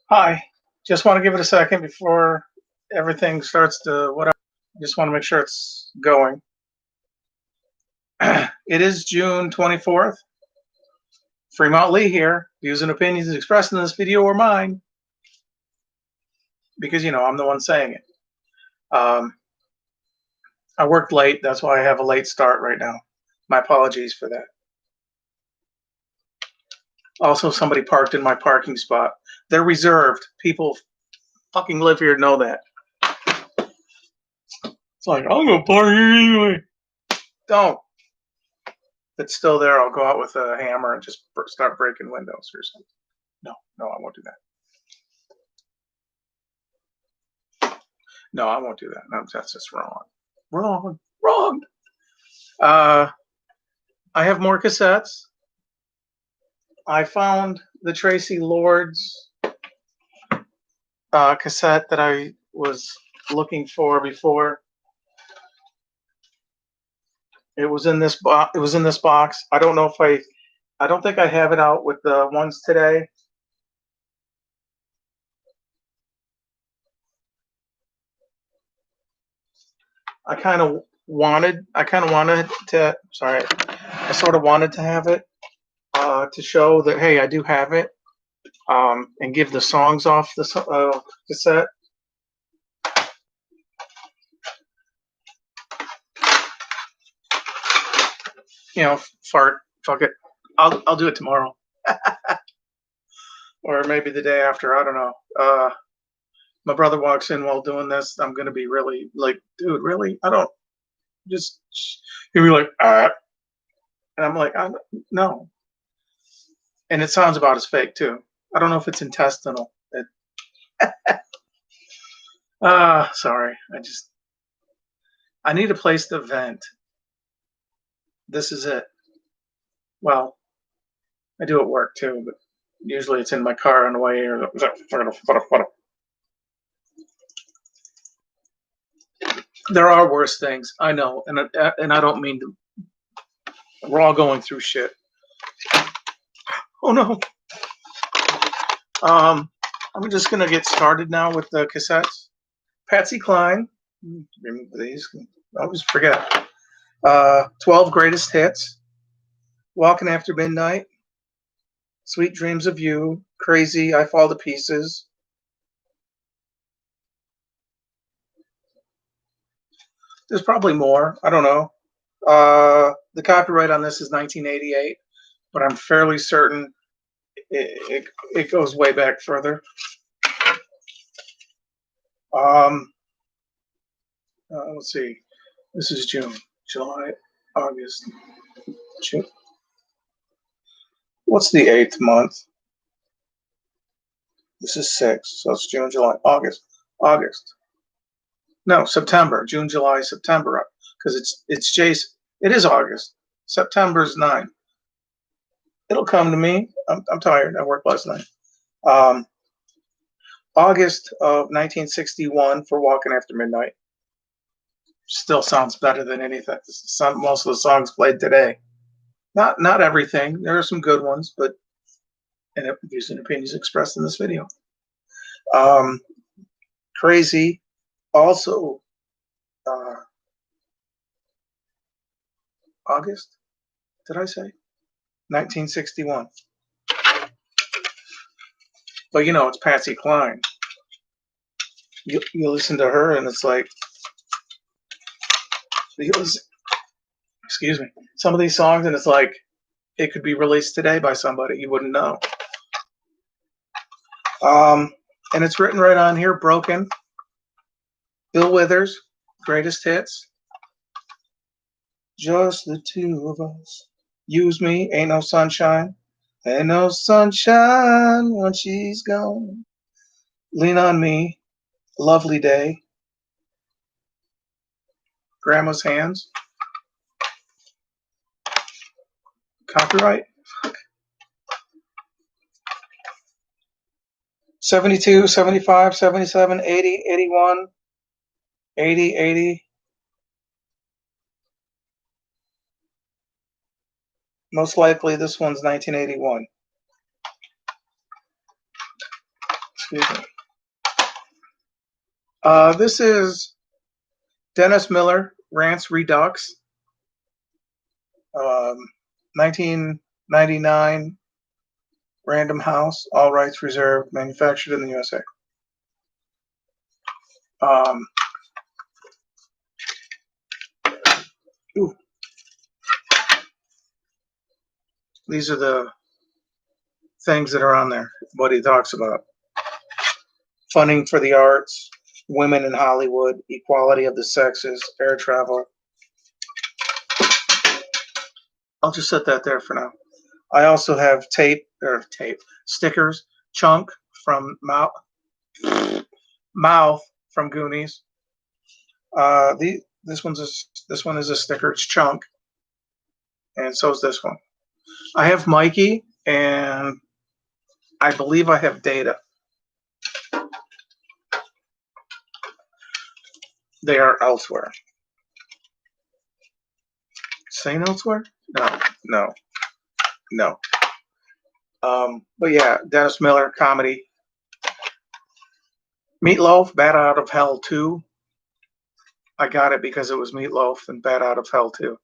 Hi. Just want to give it a second before everything starts to what I just want to make sure it's going. It is June 24th. Fremont Lee here. Views and opinions expressed in this video are mine because I'm the one saying it. Um, I worked late. That's why I have a late start right now. My apologies for that. Also, somebody parked in my parking spot. They're reserved. People fucking live here know that. It's like, I'm going to park here anyway. Don't. If it's still there, I'll go out with a hammer and just start breaking windows or something. No, I won't do that. No, I won't do that. No, that's just wrong. Wrong. Uh, I have more cassettes. I found the Tracy Lords cassette that I was looking for before. It was in this box. It was in this box. I don't know if I don't think I have it out with the ones today. I kind of wanted to. Sorry, I sort of wanted to have it to show that hey, I do have it, and give the songs off the cassette. Fart. Fuck it. I'll do it tomorrow, or maybe the day after. I don't know. My brother walks in while doing this. I'm gonna be really like, dude, really? I don't just. He'll be like, and I'm like, no. And it sounds about as fake too. I don't know if it's intestinal. Sorry. I need a place to vent. This is it. Well, I do at work too, but usually it's in my car on the way or there are worse things. I know, and I don't mean to. We're all going through shit. Oh no. I'm just gonna get started now with the cassettes. Patsy Cline. Remember these? I always forget. 12 greatest hits. Walking After Midnight. Sweet Dreams of You. Crazy. I Fall to Pieces. There's probably more. I don't know. The copyright on this is 1988, but I'm fairly certain it goes way back further. Let's see. This is June, July, August, June. What's the 8th month? This is 6, so it's June, July, August. No, September, June, July, September, because it's Jason. It is August. September's 9. It'll come to me. I'm tired. I worked last night. August of 1961 for Walking After Midnight. Still sounds better than anything. Most of the songs played today. Not everything. There are some good ones, but and views and opinions expressed in this video. Crazy. Also, August. Did I say 1961? But it's Patsy Cline. You listen to her, and it's like, excuse me, some of these songs, and it's like it could be released today by somebody you wouldn't know. And it's written right on here, Broken. Bill Withers, greatest hits. Just the two of us. Use Me, Ain't No Sunshine. Ain't no sunshine when she's gone. Lean on Me, Lovely Day. Grandma's Hands. Copyright. 72, 75, 77, 80, 81, 80, 80. Most likely this one's 1981. Excuse me. This is Dennis Miller, Rants Redux, 1999, Random House, all rights reserved, manufactured in the USA. Ooh. These are the things that are on there, what he talks about. Funding for the arts, women in Hollywood, equality of the sexes, air travel. I'll just set that there for now. I also have stickers, Chunk from Mouth from Goonies. This one is a sticker. It's Chunk, and so is this one. I have Mikey, and I believe I have Data. They are elsewhere. Saying elsewhere? No. But yeah, Dennis Miller comedy. Meatloaf, Bat Out of Hell 2. I got it because it was Meatloaf and Bat Out of Hell 2.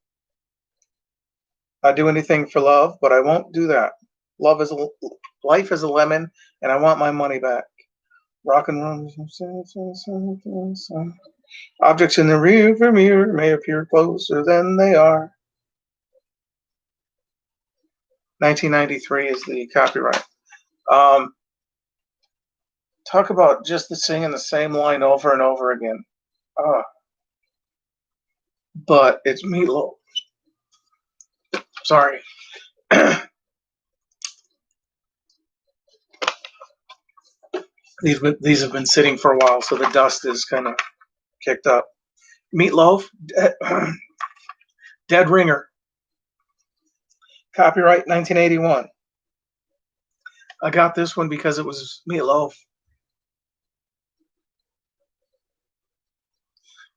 I'd do anything for love, but I won't do that. Life is a lemon, and I want my money back. Rock and roll. Objects in the rearview mirror may appear closer than they are. 1993 is the copyright. Talk about just singing the same line over and over again. But it's Meatloaf. Sorry. These have been sitting for a while, so the dust is kind of kicked up. Meatloaf, Dead Ringer. Copyright 1981. I got this one because it was Meatloaf.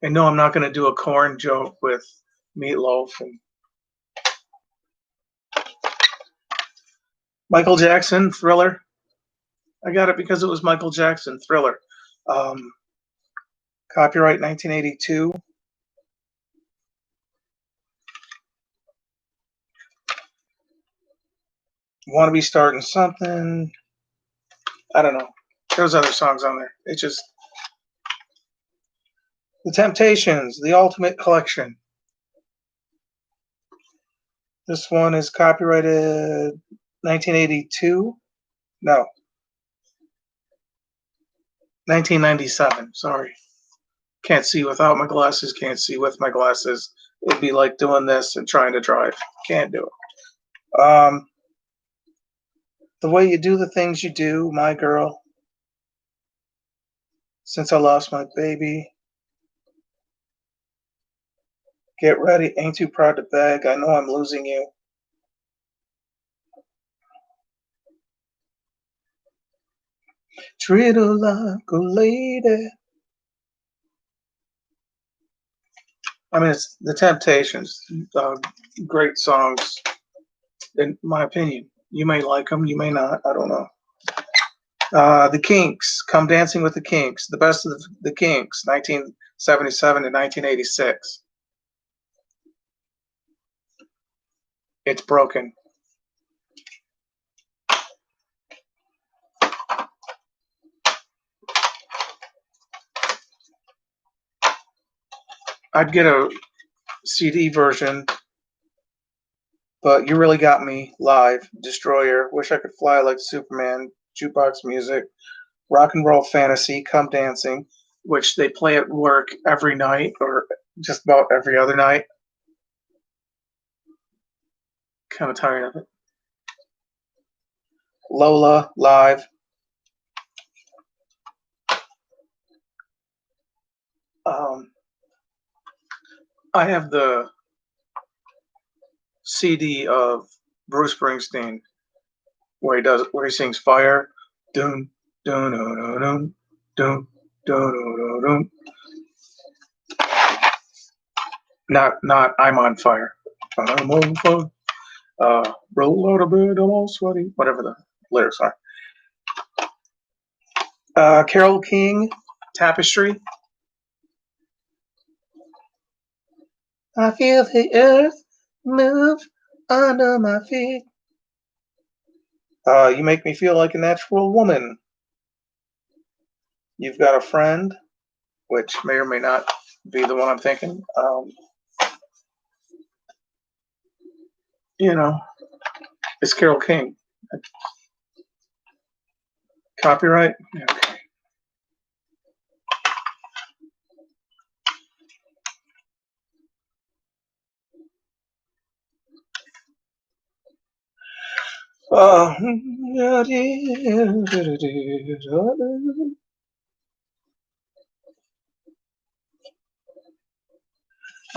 And no, I'm not going to do a corn joke with Meatloaf. And Michael Jackson, Thriller. I got it because it was Michael Jackson, Thriller. Copyright 1982. Want to be starting something. I don't know. There's other songs on there. It's just The Temptations, The Ultimate Collection. This one is copyrighted 1982. No. 1997. Sorry. Can't see without my glasses. Can't see with my glasses. It'd be like doing this and trying to drive. Can't do it. The Way You Do the Things You Do, My Girl. Since I Lost My Baby. Get Ready, Ain't Too Proud to Beg, I Know I'm Losing You. Treat her like a lady. I mean, it's The Temptations. Great songs, in my opinion. You may like them, you may not. I don't know. The Kinks, Come Dancing with the Kinks. The Best of the Kinks, 1977 to 1986. It's Broken. I'd get a CD version, but You Really Got Me live. Destroyer, Wish I Could Fly Like Superman, Jukebox Music, Rock and Roll Fantasy, Come Dancing, which they play at work every night or just about every other night. Kind of tired of it. Lola live. I have the CD of Bruce Springsteen where he sings Fire. Dun dun dun dun dun dun dun. Not I'm on fire. I'm on fire. Roll out of bed, I'm all sweaty. Whatever the lyrics are. Carole King, Tapestry. I feel the earth move under my feet. You make me feel like a natural woman. You've got a friend, which may or may not be the one I'm thinking. You know, it's Carole King. Copyright? Okay. I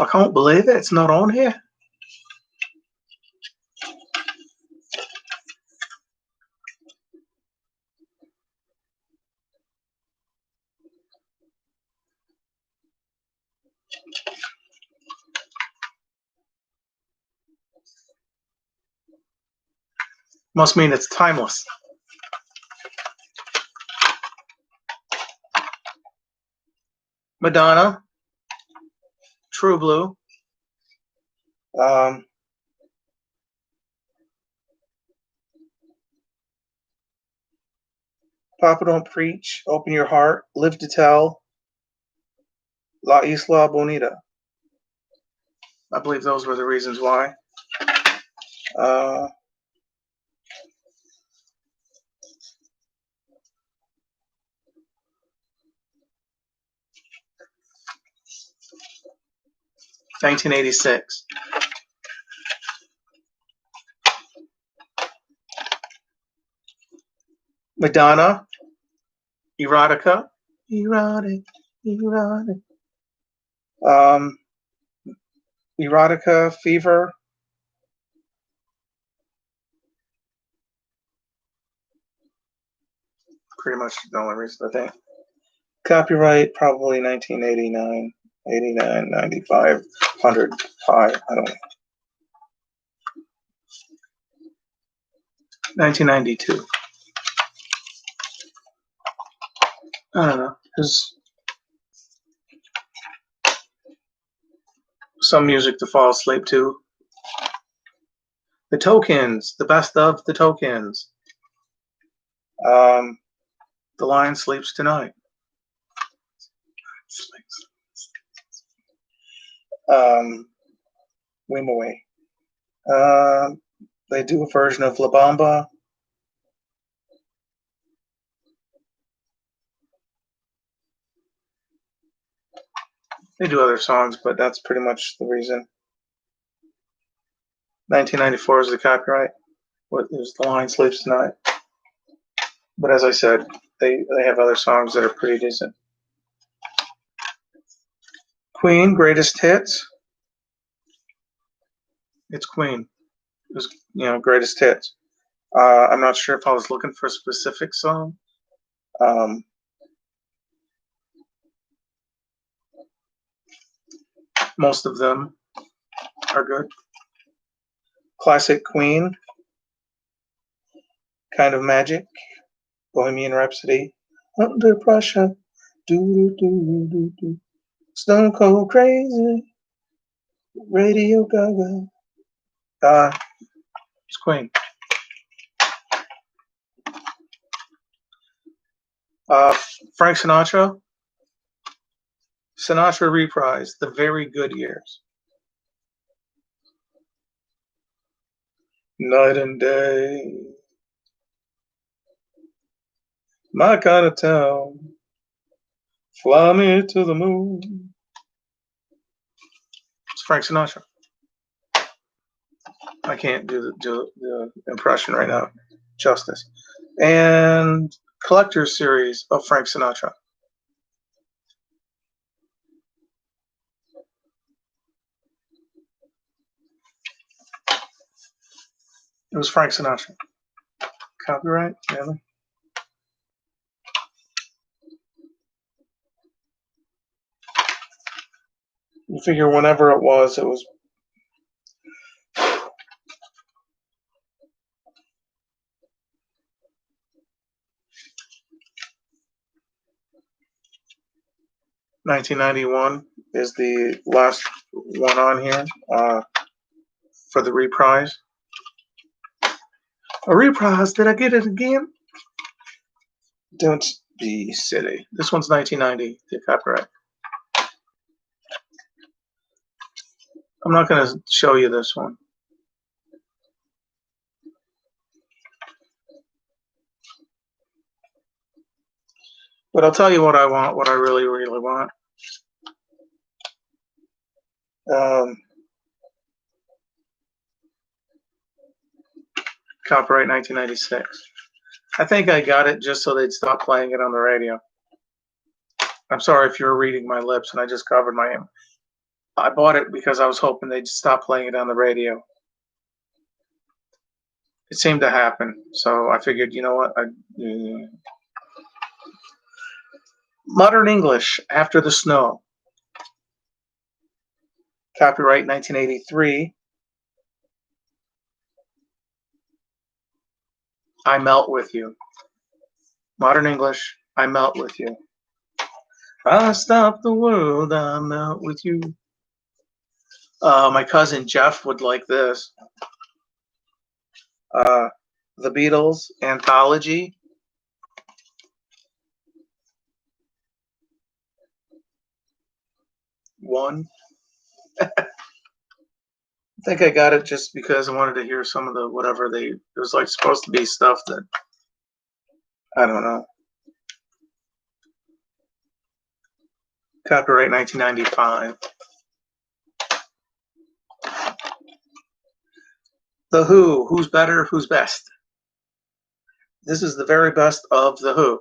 can't believe it. It's not on here. Must mean it's timeless. Madonna, True Blue. Papa Don't Preach, Open Your Heart, Live to Tell, La Isla Bonita. I believe those were the reasons why. 1986. Madonna, Erotica. Erotic. Erotica, Fever. Pretty much the only reason, I think. Copyright, probably 1989, 89, 95, 100, 5, I don't know. 1992. I don't know. There's some music to fall asleep to. The Tokens, the best of the Tokens. The Lion Sleeps Tonight. Weem Away. They do a version of La Bamba. They do other songs, but that's pretty much the reason. 1994 is the copyright. What is The Lion Sleeps Tonight? But as I said, they have other songs that are pretty decent. Queen, Greatest Hits. It's Queen. It was, Greatest Hits. I'm not sure if I was looking for a specific song. Most of them are good. Classic Queen. Kind of Magic. Bohemian Rhapsody. Under Pressure. Do. Stone Cold Crazy. Radio Gaga. It's Queen. Frank Sinatra. Sinatra reprised The Very Good Years. Night and Day. My Kind of Town. Fly Me to the Moon. It's Frank Sinatra. I can't do the impression right now justice. And Collector's Series of Frank Sinatra. It was Frank Sinatra. Copyright? Really? You figure whenever it was 1991 is the last one on here for the reprise. A reprise? Did I get it again? Don't be silly. This one's 1990, the copyright. I'm not going to show you this one. But I'll tell you what I want, what I really, really want. Copyright 1996. I think I got it just so they'd stop playing it on the radio. I'm sorry if you were reading my lips and I just covered my hand. I bought it because I was hoping they'd stop playing it on the radio. It seemed to happen, so I figured, you know what? Modern English, After the Snow. Copyright 1983. I Melt With You. Modern English, I Melt With You. I stop the world, I melt with you. My cousin Jeff would like this. The Beatles Anthology. One. I think I got it just because I wanted to hear some of the whatever it was like supposed to be stuff that I don't know. Copyright 1995. The Who, Who's Better, Who's Best? This is the very best of The Who.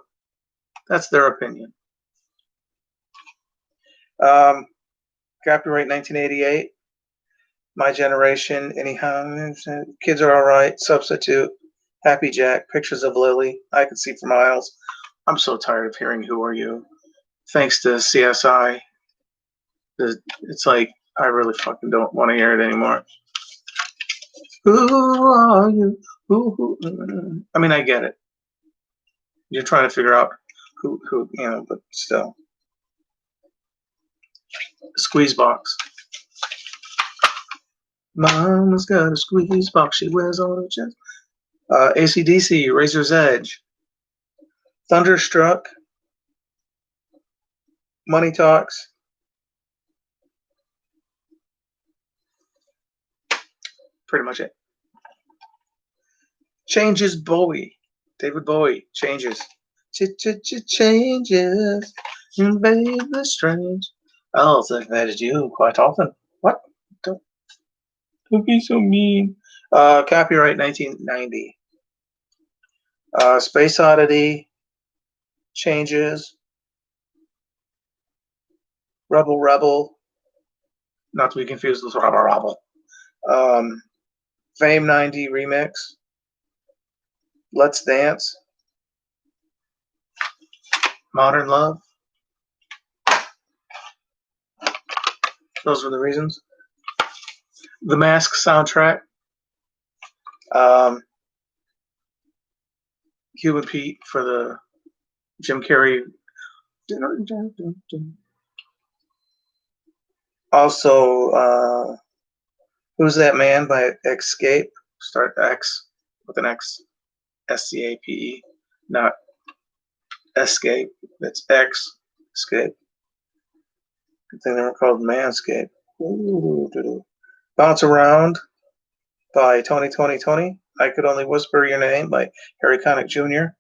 That's their opinion. Copyright 1988. My Generation, Anyhow, Kids Are Alright, Substitute, Happy Jack, Pictures of Lily, I Can See for Miles. I'm so tired of hearing Who Are You? Thanks to CSI. It's like, I really fucking don't want to hear it anymore. Who are you? Who? I mean, I get it. You're trying to figure out who, but still. Squeeze Box. Mama's got a squeeze box. She wears all the chest. AC/DC, Razor's Edge. Thunderstruck. Money Talks. Pretty much it. Changes, Bowie. David Bowie, Changes. Changes. Invade the strange. I'll think that is you quite often. What? Don't be so mean. Copyright 1990. Space Oddity. Changes. Rebel Rebel. Not to be confused with Rebel Rebel. Fame 90 remix. Let's Dance. Modern Love. Those were the reasons. The Mask soundtrack. Cuban Pete for the Jim Carrey. Also, Who's That Man by Escape. Start X with an X. SCAPE. Not Escape. It's X. Escape. Good thing they were called Manscape. Bounce Around by Tony. I Could Only Whisper Your Name by Harry Connick Jr.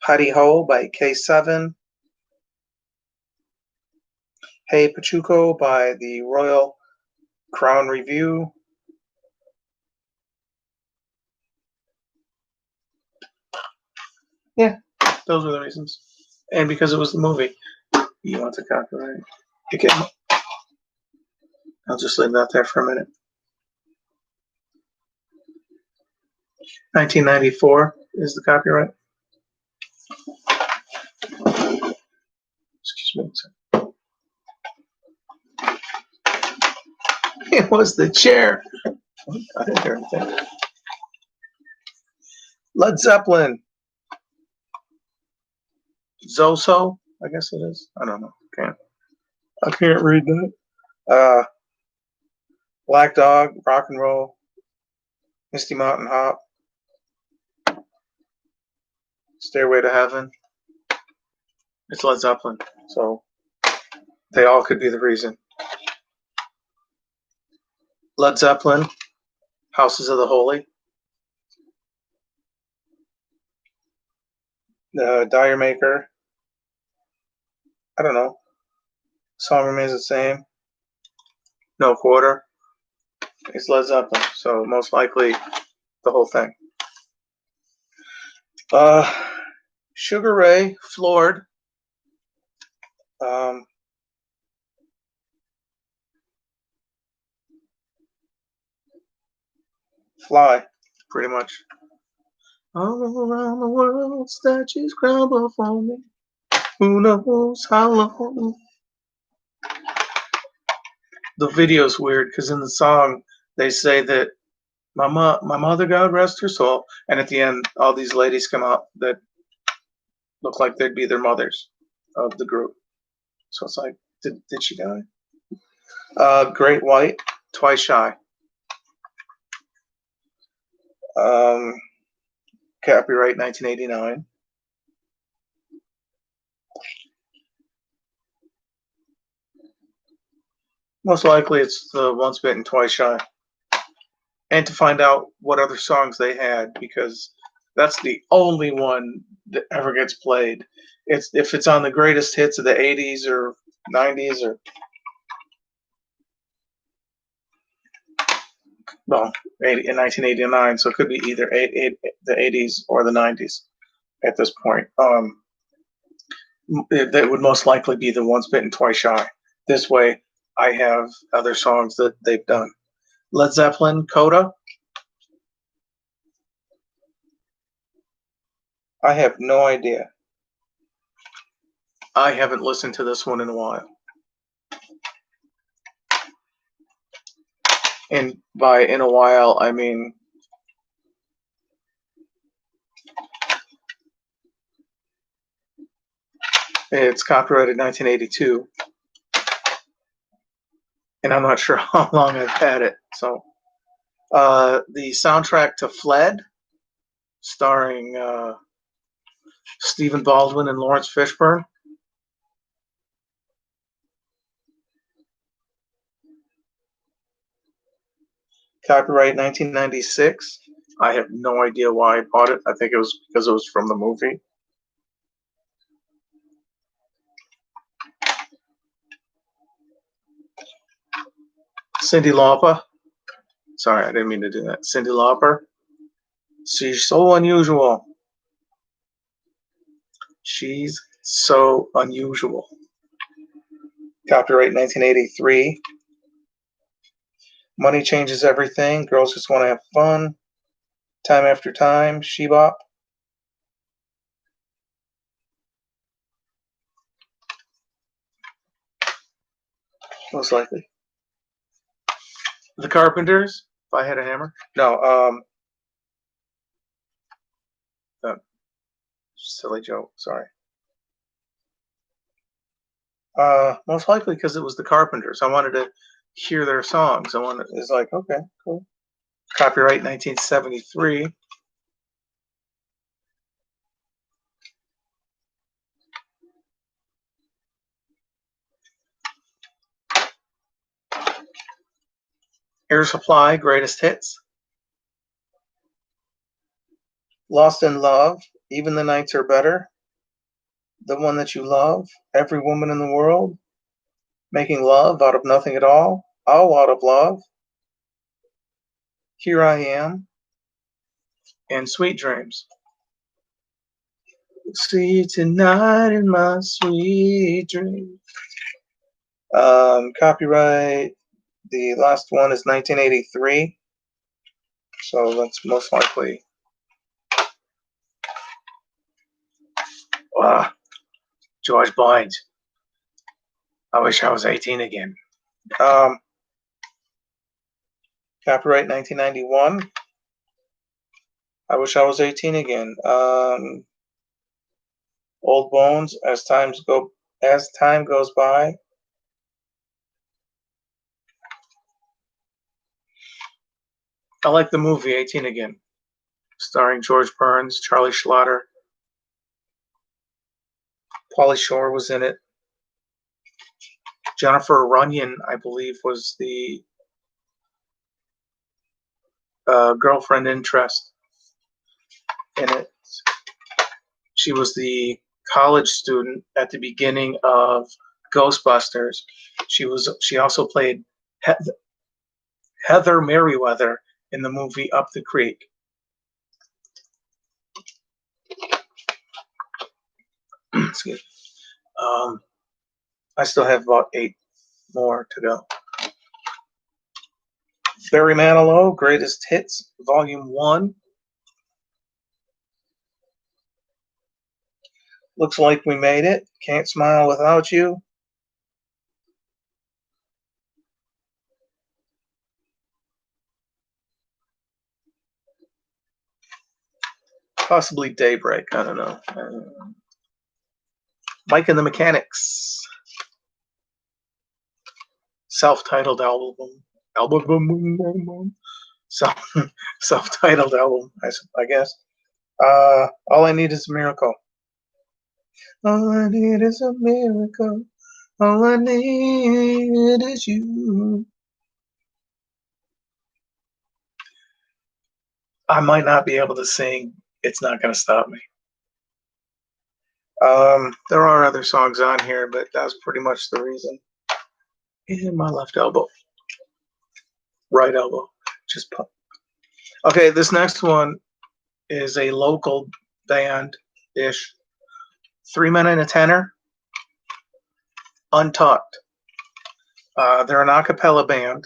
Hidey Ho by K7. Hey Pachuco by the Royal Crown Review. Yeah, those were the reasons. And because it was the movie, you want to copyright. Okay. I'll just leave that there for a minute. 1994 is the copyright. Excuse me. It was the chair. I didn't hear anything. Led Zeppelin. Zoso, I guess it is. I don't know. I can't read that. Uh, Black Dog, Rock and Roll, Misty Mountain Hop, Stairway to Heaven. It's Led Zeppelin, so they all could be the reason. Led Zeppelin, Houses of the Holy. Dire Maker. I don't know. Song remains the same. No Quarter. It's Led Zeppelin, so most likely the whole thing. Sugar Ray, Floored. Fly, pretty much. All around the world, statues crumble for me. Who knows how long? The video's weird because in the song they say that my mother, God rest her soul, and at the end, all these ladies come out that look like they'd be their mothers of the group. So it's like, did she die? Great White, Twice Shy. Copyright 1989. Most likely it's the Once Bitten, Twice Shy. And to find out what other songs they had, because that's the only one that ever gets played. If it's on the greatest hits of the 80s or 90s or well, in 1989, so it could be either the 80s or the 90s at this point. That would most likely be the Once Bitten, Twice Shy. This way, I have other songs that they've done. Led Zeppelin, Coda. I have no idea. I haven't listened to this one in a while. And by in a while, I mean it's copyrighted 1982. And I'm not sure how long I've had it. So the soundtrack to Fled, starring Stephen Baldwin and Lawrence Fishburne. Copyright 1996. I have no idea why I bought it. I think it was because it was from the movie. Cyndi Lauper. Sorry, I didn't mean to do that. Cyndi Lauper. She's so unusual. She's so unusual. Copyright 1983. Money Changes Everything. Girls Just Want to Have Fun. Time After Time. She-Bop. Most likely. The Carpenters. If I Had a Hammer. No. Silly joke. Sorry. Most likely because it was the Carpenters. I wanted to hear their songs. It's like, okay, cool. Copyright 1973. Air Supply, Greatest Hits. Lost in Love, Even the Nights Are Better. The One That You Love, Every Woman in the World. Making Love Out of Nothing at All Out of Love. Here I Am, and Sweet Dreams. See you tonight in my sweet dreams. Copyright, the last one is 1983. So that's most likely. George Boyd. I wish I was 18 again. Copyright 1991. I wish I was 18 again. Old Bones, As Times Go As time goes by, I like the movie 18 Again, starring George Burns, Charlie Schlatter, Pauly Shore was in it. Jennifer Runyon, I believe, was the girlfriend interest in it. She was the college student at the beginning of Ghostbusters. She also played Heather Merriweather in the movie Up the Creek. Excuse me. I still have about 8 more to go. Barry Manilow, Greatest Hits, Volume 1. Looks like we made it. Can't Smile Without You. Possibly Daybreak. I don't know. Mike and the Mechanics. Self-titled album. Self-titled album, I guess. All I Need Is a Miracle. All I need is a miracle. All I need is you. I might not be able to sing. It's Not Gonna Stop Me. There are other songs on here, but that's pretty much the reason. And my left elbow. Right elbow. Just pump. Okay, this next one is a local band-ish. 3 Men and a Tenor. Untucked. They're an a cappella band.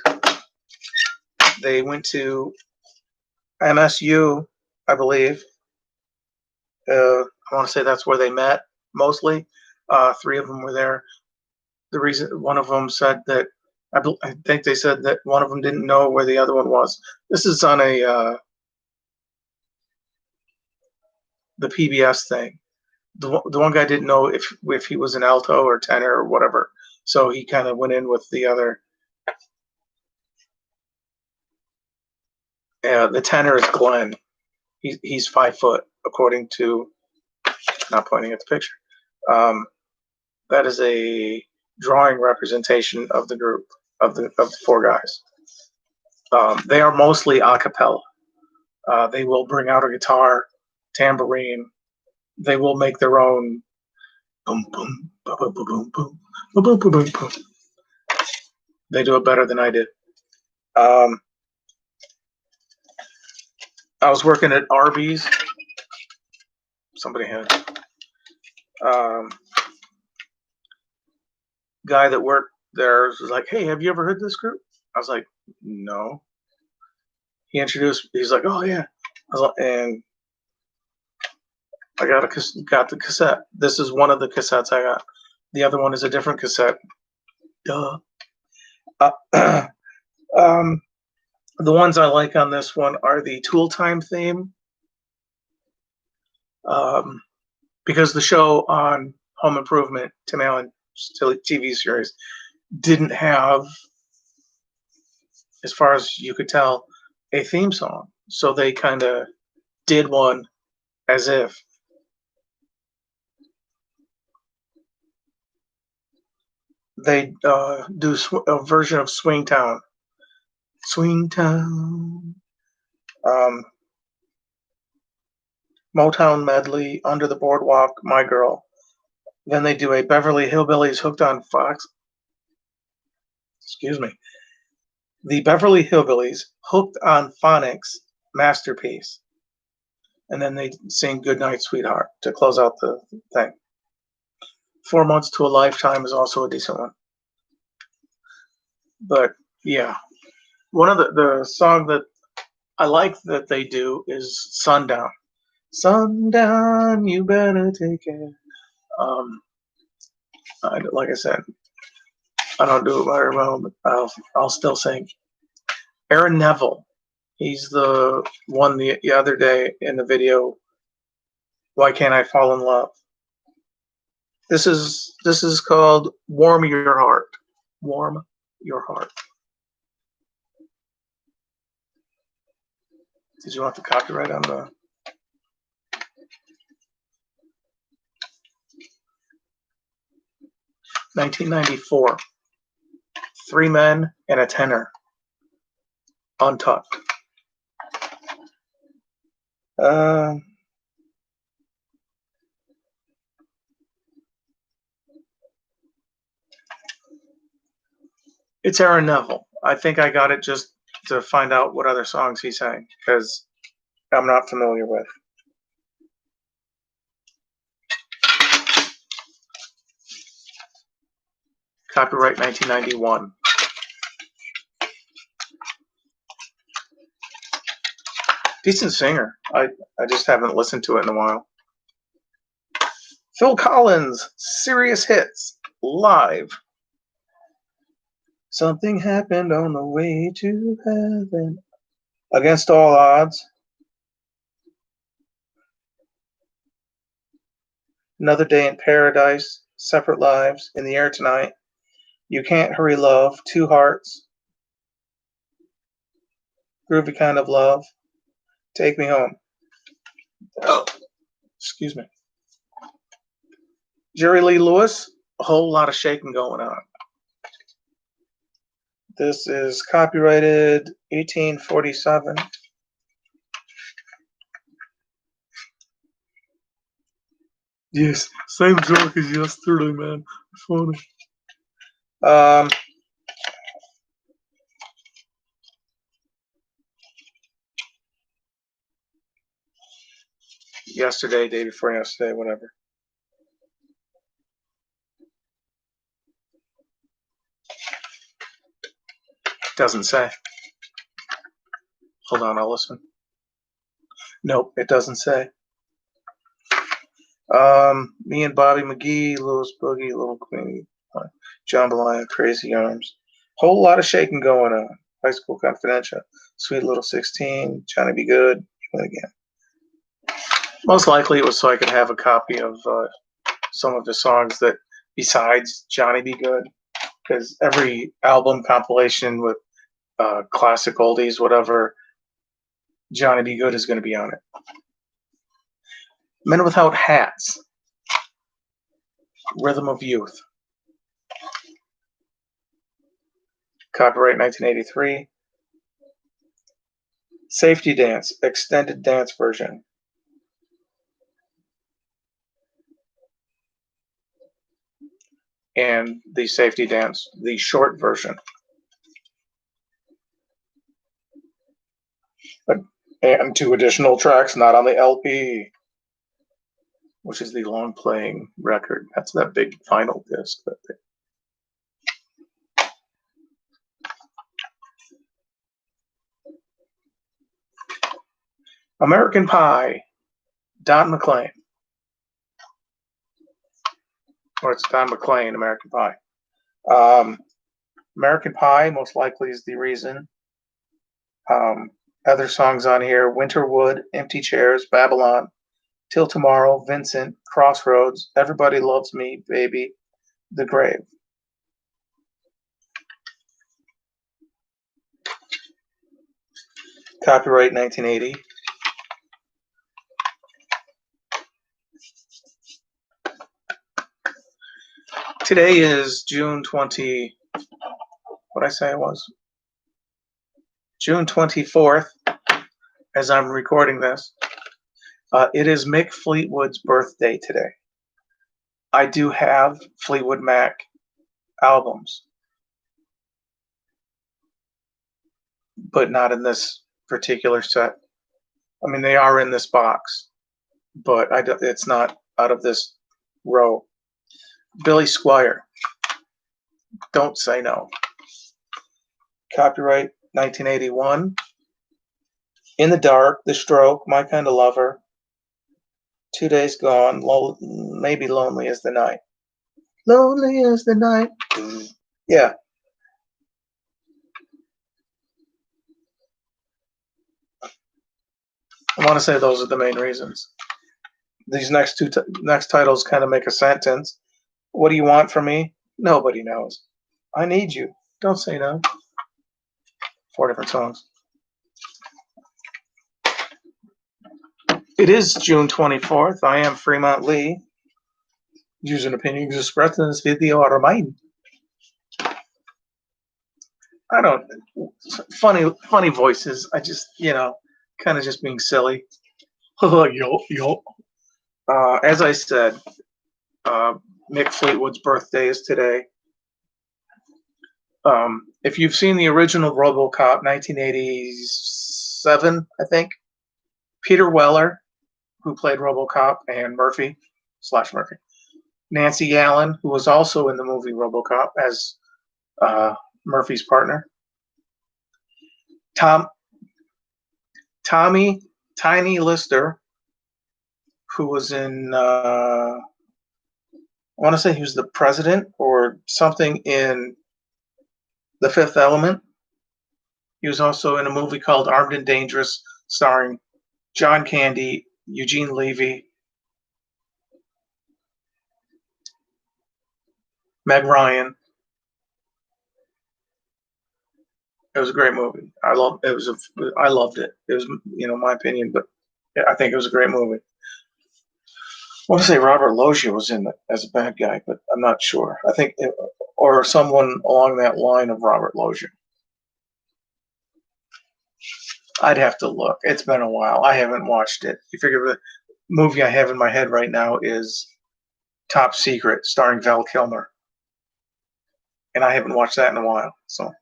They went to MSU, I believe. I want to say that's where they met mostly. 3 of them were there. The reason one of them said that I think they said that one of them didn't know where the other one was. This is on the PBS thing. The one guy didn't know if he was an alto or tenor or whatever, so he kind of went in with the other. The tenor is Glenn. He's 5 foot, according to. Not pointing at the picture. That is a drawing representation of the group of the 4 guys. They are mostly a cappella. They will bring out a guitar, tambourine. They will make their own boom boom boom boom boom boom boom boom boom boom. They do it better than I did. I was working at Arby's. Somebody had guy that worked there was like, "Hey, have you ever heard this group?" I was like, "No." He introduced. He's like, "Oh yeah," and I got the cassette. This is one of the cassettes I got. The other one is a different cassette. Duh. The ones I like on this one are the Tool Time theme, because the show on Home Improvement, Tim Allen TV series, didn't have, as far as you could tell, a theme song. So they kind of did one as if. They do a version of Swing Town. Swing Town. Motown medley, Under the Boardwalk, My Girl. Then they do a Beverly Hillbillies Hooked on Fox. Excuse me. The Beverly Hillbillies Hooked on Phonics masterpiece. And then they sing Goodnight Sweetheart to close out the thing. 4 Months to a Lifetime is also a decent one. But yeah, one of the song that I like that they do is Sundown. Sundown, you better take care. Like I said, I don't do it very well, but I'll still sing. Aaron Neville, he's the one the other day in the video, Why Can't I Fall in Love? This is called Warm Your Heart. Warm Your Heart. Did you want the copyright on the... 1994. 3 Men and a Tenor. Untucked. It's Aaron Neville. I think I got it just to find out what other songs he sang, because I'm not familiar with. Copyright 1991. Decent singer. I just haven't listened to it in a while. Phil Collins, Serious Hits, live. Something happened on the way to heaven. Against All Odds. Another Day in Paradise, Separate Lives, In the Air Tonight. You Can't Hurry Love, Two Hearts. Groovy Kind of Love. Take Me Home. Oh, excuse me. Jerry Lee Lewis, a whole lot of shaking going on. This is copyrighted 1847. Yes, same joke as yesterday, man. Funny. Yesterday, day before yesterday, whatever. Doesn't say. Hold on, I'll listen. Nope, it doesn't say. Me and Bobby McGee, Louis Boogie, Little Queenie, Jambalaya, Crazy Arms. Whole lot of shaking going on. High School Confidential, Sweet Little 16, Johnny Be Good, again. Most likely it was so I could have a copy of some of the songs that besides Johnny Be Good, because every album compilation with classic oldies, whatever, Johnny Be Good is going to be on it. Men Without Hats, Rhythm of Youth. Copyright 1983. Safety Dance, extended dance version. And the Safety Dance, the short version. And 2 additional tracks not on the LP, which is the long playing record. That's that big vinyl disc. American Pie, Don McLean. Or it's Don McLean, American Pie. American Pie most likely is the reason. Other songs on here: Winterwood, Empty Chairs, Babylon, Till Tomorrow, Vincent, Crossroads, Everybody Loves Me, Baby, The Grave. Copyright 1980. Today is June 20. What did I say it was? June 24th, as I'm recording this. It is Mick Fleetwood's birthday today. I do have Fleetwood Mac albums, but not in this particular set. I mean, they are in this box, but it's not out of this row. Billy Squier, Don't Say No. Copyright 1981. In the Dark, The Stroke, My Kind of Lover, 2 Days Gone, Maybe Lonely as the Night. Lonely as the Night. Yeah. I want to say those are the main reasons. These next titles kind of make a sentence. What do you want from me? Nobody knows. I need you. Don't say no. 4 different songs. It is June 24th. I am Fremont Lee. Views and opinions expressed in this video are mine. I don't. Funny voices. I just, kind of just being silly. Yo. As I said, uh, Mick Fleetwood's birthday is today. If you've seen the original RoboCop, 1987, I think, Peter Weller, who played RoboCop, and Murphy / Murphy, Nancy Allen, who was also in the movie RoboCop as Murphy's partner, Tommy Tiny Lister, who was in I want to say he was the president or something in The Fifth Element. He was also in a movie called Armed and Dangerous, starring John Candy, Eugene Levy, Meg Ryan. It was a great movie. I loved it. I loved it. It was, my opinion, but I think it was a great movie. I want to say Robert Loggia was in it as a bad guy, but I'm not sure. I think, or someone along that line of Robert Loggia. I'd have to look. It's been a while. I haven't watched it. You figure the movie I have in my head right now is Top Secret, starring Val Kilmer, and I haven't watched that in a while. So,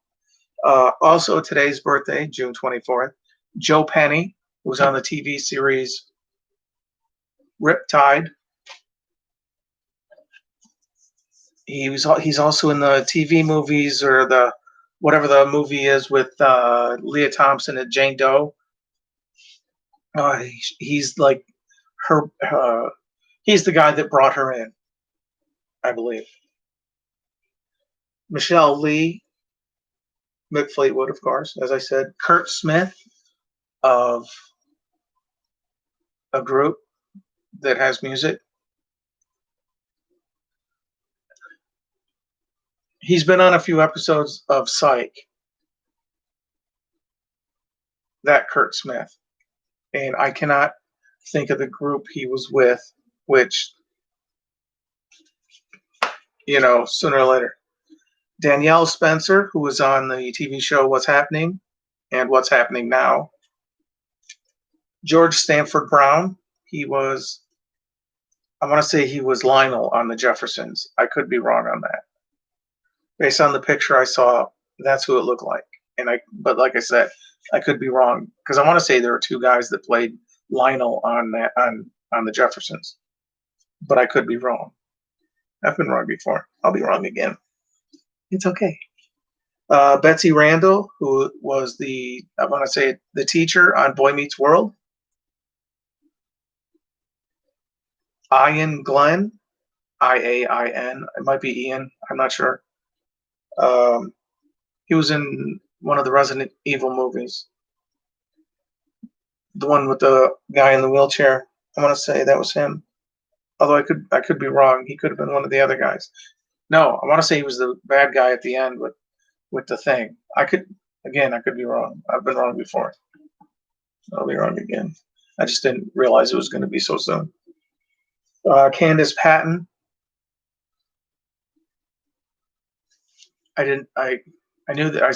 also today's birthday, June 24th, Joe Penny, who's on the TV series Riptide. He's also in the TV movies or the whatever the movie is with Leah Thompson and Jane Doe. He's like her. He's the guy that brought her in, I believe. Michelle Lee, Mick Fleetwood, of course, as I said. Kurt Smith of a group that has music. He's been on a few episodes of Psych. That Kurt Smith. And I cannot think of the group he was with, which, sooner or later. Danielle Spencer, who was on the TV show What's Happening and What's Happening Now. George Stanford Brown, I want to say he was Lionel on the Jeffersons. I could be wrong on that. Based on the picture I saw, that's who it looked like. But like I said, I could be wrong because I want to say there were two guys that played Lionel on the Jeffersons, but I could be wrong. I've been wrong before. I'll be wrong again. It's okay. Betsy Randall, who was the teacher on Boy Meets World. Ian Glenn, Iain. It might be Ian. I'm not sure. He was in one of the Resident Evil movies. The one with the guy in the wheelchair. I want to say that was him. Although I could be wrong. He could have been one of the other guys. No, I want to say he was the bad guy at the end with the thing. I could be wrong. I've been wrong before. I'll be wrong again. I just didn't realize it was going to be so soon. Candace Patton. I knew that I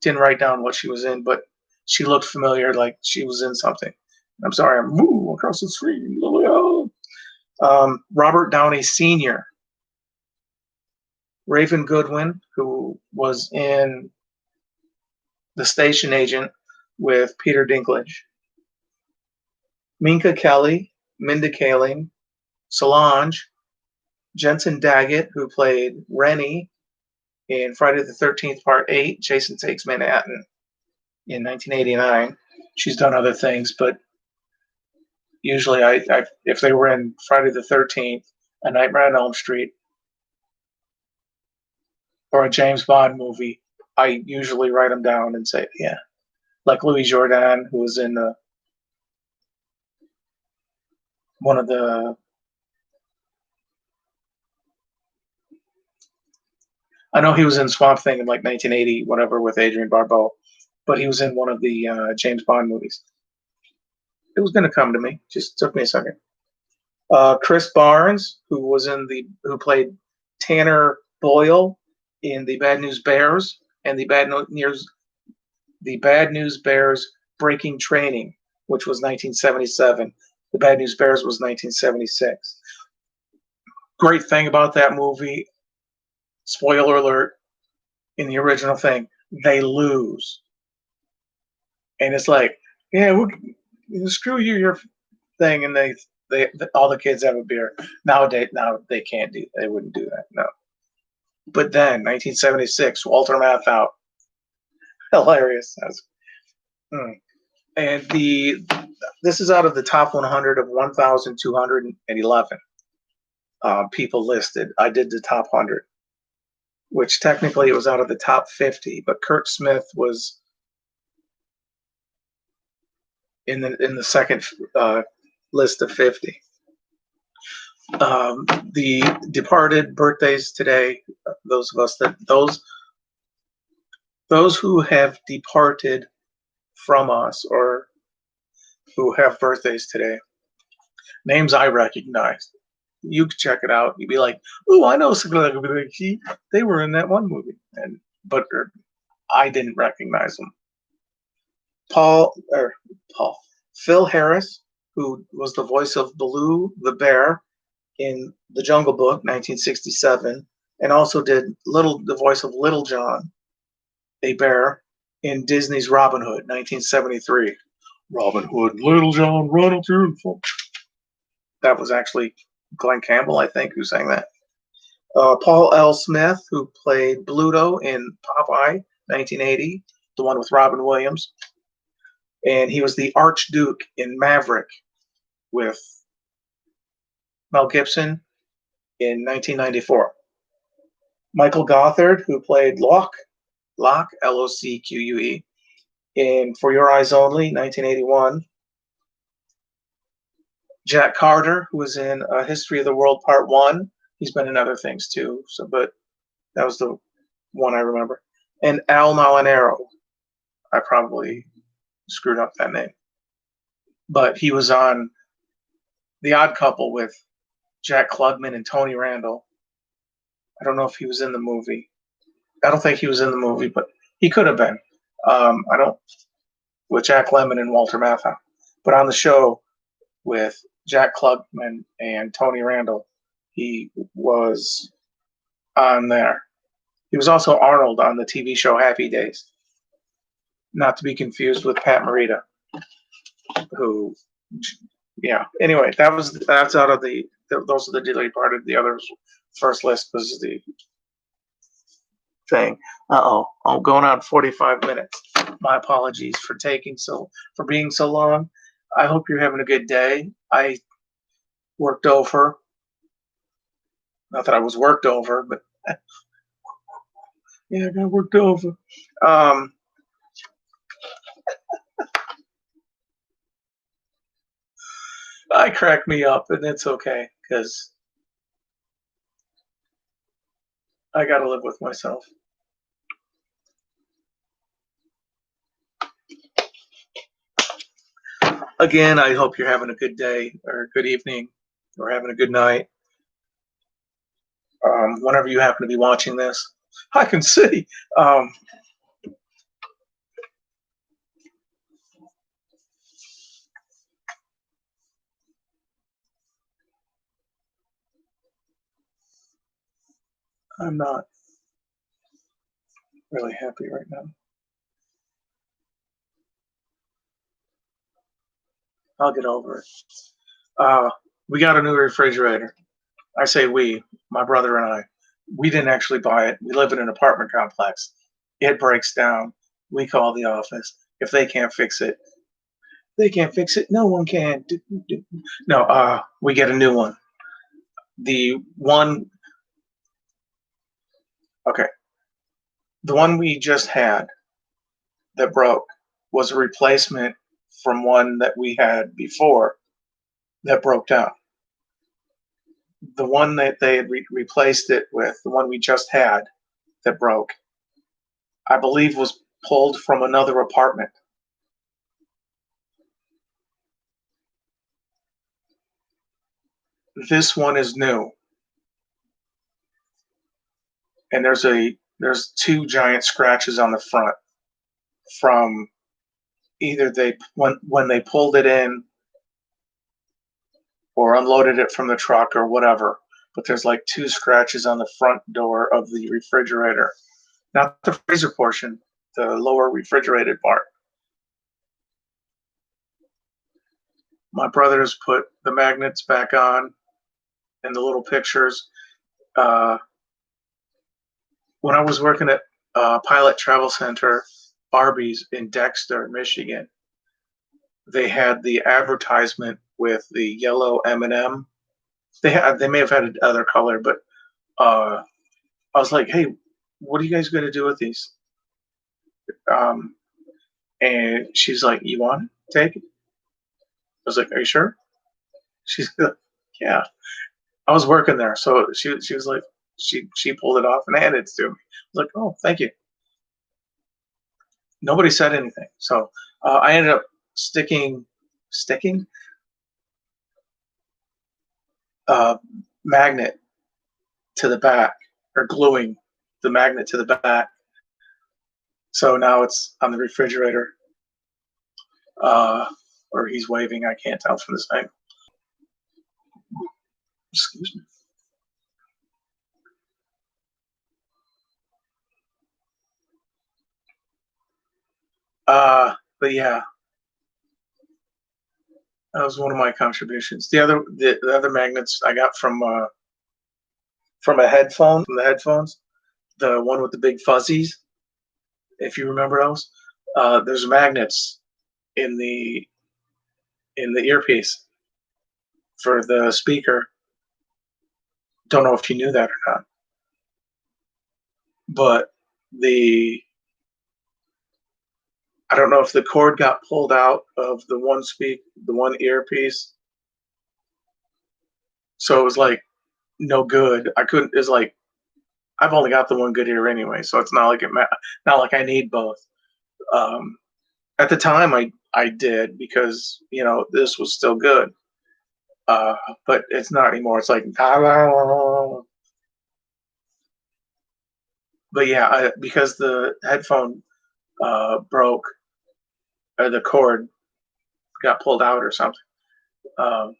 didn't write down what she was in, but she looked familiar, like she was in something. I'm sorry, I'm moving across the screen. Robert Downey Sr. Raven Goodwin, who was in The Station Agent with Peter Dinklage. Minka Kelly, Minda Kaling, Solange, Jensen Daggett, who played Rennie in Friday the 13th Part 8, Jason Takes Manhattan in 1989. She's done other things, but usually if they were in Friday the 13th, A Nightmare on Elm Street, or a James Bond movie, I usually write them down and say, yeah. Like Louis Jourdan, who was in one of the I know he was in Swamp Thing in like 1980, whatever, with Adrian Barbeau, but he was in one of the James Bond movies. It was going to come to me. Just took me a second. Chris Barnes, who played Tanner Boyle in the Bad News Bears and the Bad News Bears Breaking Training, which was 1977. The Bad News Bears was 1976. Great thing about that movie, spoiler alert, in the original thing, they lose. And it's like, yeah, screw you, your thing. And they all the kids have a beer. Now they can't they wouldn't do that, no. But then 1976, Walter Matthau, hilarious. And this is out of the top 100 of 1,211 people listed. I did the top 100, which technically it was out of the top 50, but Kurt Smith was in the second list of 50. The departed birthdays today, those who have departed from us or who have birthdays today, names I recognize. You can check it out. You'd be like, "Oh, I know they were in that one movie," but I didn't recognize them. Phil Harris, who was the voice of Baloo the bear in The Jungle Book, 1967, and also did the voice of Little John, a bear, in Disney's Robin Hood, 1973. Robin Hood, Little John, running through the forest. That was actually Glenn Campbell, I think, who sang that. Paul L. Smith, who played Bluto in Popeye, 1980, the one with Robin Williams. And he was the Archduke in Maverick with Mel Gibson in 1994. Michael Gothard, who played Locke, Locque, in For Your Eyes Only, 1981. Jack Carter, who was in History of the World Part 1. He's been in other things too, but that was the one I remember. And Al Molinaro. I probably screwed up that name. But he was on The Odd Couple with Jack Klugman and Tony Randall. I don't know if he was in the movie. I don't think he was in the movie, but he could have been. With Jack Lemmon and Walter Matthau. But on the show with Jack Klugman and Tony Randall, he was on there. He was also Arnold on the TV show Happy Days. Not to be confused with Pat Morita, who, yeah. Anyway, that's out of those are the dearly parted. The others first list was the thing. I'm going on 45 minutes. My apologies for being so long. I hope you're having a good day. I worked over. Not that I was worked over, but yeah, I got worked over. I crack me up, and it's okay because I got to live with myself. Again, I hope you're having a good day or a good evening or having a good night. Whenever you happen to be watching this, I can see. I'm not really happy right now. I'll get over it. We got a new refrigerator. I say we, my brother and I. We didn't actually buy it. We live in an apartment complex. It breaks down. We call the office. If they can't fix it, they can't fix it. No one can. No, we get a new one. The one we just had that broke was a replacement from one that we had before that broke down. The one that they had replaced it with, the one we just had, that broke, I believe was pulled from another apartment. This one is new, and there's two giant scratches on the front from either they when they pulled it in or unloaded it from the truck or whatever. But there's like two scratches on the front door of the refrigerator, not the freezer portion, the lower refrigerated part. My brothers put the magnets back on and the little pictures. Uh, when I was working at Pilot Travel Center, Arby's in Dexter, Michigan, they had the advertisement with the yellow M&M. They may have had other color, but I was like, hey, what are you guys going to do with these? Um, and she's like, you want it? Take it. I was like, are you sure? She's like, yeah. I was working there, so she was like, she pulled it off and handed it to me. I was like, oh, thank you. Nobody said anything, so I ended up sticking uh, magnet to the back or gluing the magnet to the back. So now it's on the refrigerator. Or he's waving. I can't tell from this thing. Excuse me. But yeah, that was one of my contributions. The other magnets I got from a headphone, from the headphones, the one with the big fuzzies. If you remember those, there's magnets in the earpiece for the speaker. Don't know if you knew that or not, but the I don't know if the cord got pulled out of the one earpiece, so it was like no good. I couldn't. It's like I've only got the one good ear anyway, so it's not like not like I need both. Um, at the time, I did because this was still good, uh, but it's not anymore. It's like, but yeah, because the headphone broke, or the cord got pulled out or something. Um,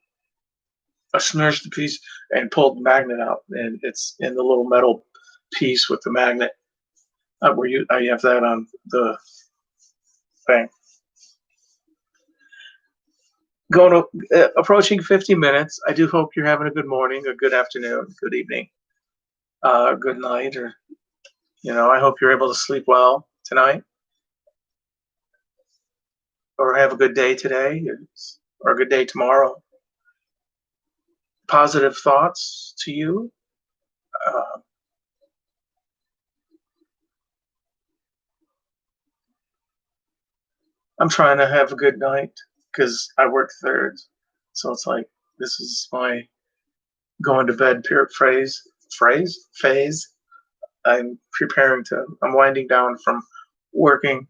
I smashed the piece and pulled the magnet out, and it's in the little metal piece with the magnet. Where you have that on the thing. Going to approaching 50 minutes. I do hope you're having a good morning, a good afternoon, good evening, good night, or I hope you're able to sleep well tonight, or have a good day today, or a good day tomorrow. Positive thoughts to you. Uh, I'm trying to have a good night because I work thirds, so it's like this is my going to bed phase. I'm winding down from working.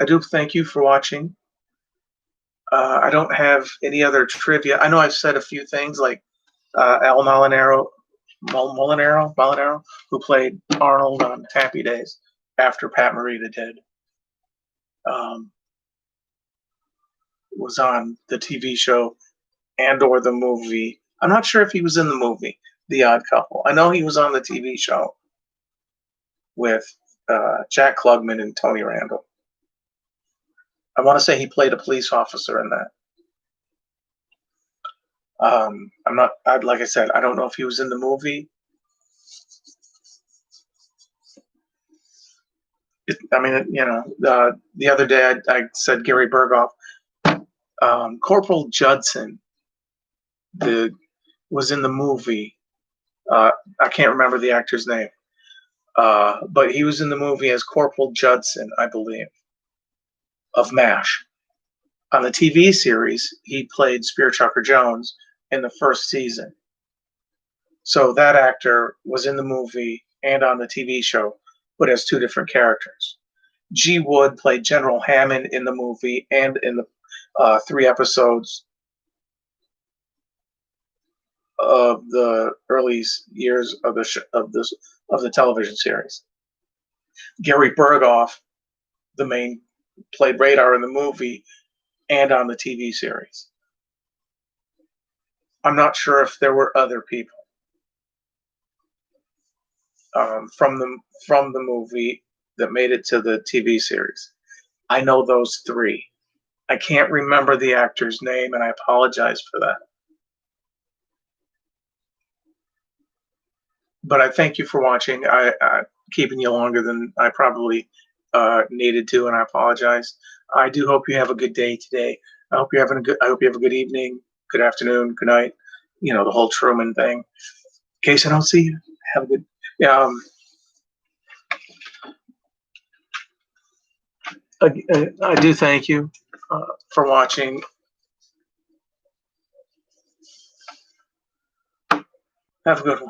I do thank you for watching. I don't have any other trivia. I know I've said a few things like Al Molinaro, who played Arnold on Happy Days after Pat Morita did, um, was on the TV show and or the movie. I'm not sure if he was in the movie The Odd Couple. I know he was on the TV show with Jack Klugman and Tony Randall. I want to say he played a police officer in that. I'm not. Like I said, I don't know if he was in the movie. The other day I said Gary Berghoff. Corporal Judson, was in the movie. I can't remember the actor's name, but he was in the movie as Corporal Judson, I believe, of MASH. On the TV series, he played Spear Chucker Jones in the first season. So that actor was in the movie and on the TV show, but as two different characters. G. Wood played General Hammond in the movie and in the 3 episodes of the early years of the television series. Gary Berghoff, the main, played Radar in the movie and on the TV series. I'm not sure if there were other people from the movie that made it to the TV series. I know those three. I can't remember the actor's name, and I apologize for that. But I thank you for watching. I keeping you longer than I probably needed to, and I apologize. I do hope you have a good day today. I hope you're having a good. I hope you have a good evening, good afternoon, good night. You know, the whole Truman thing. In case I don't see you, have a good. Um, I do thank you for watching. Have a good one.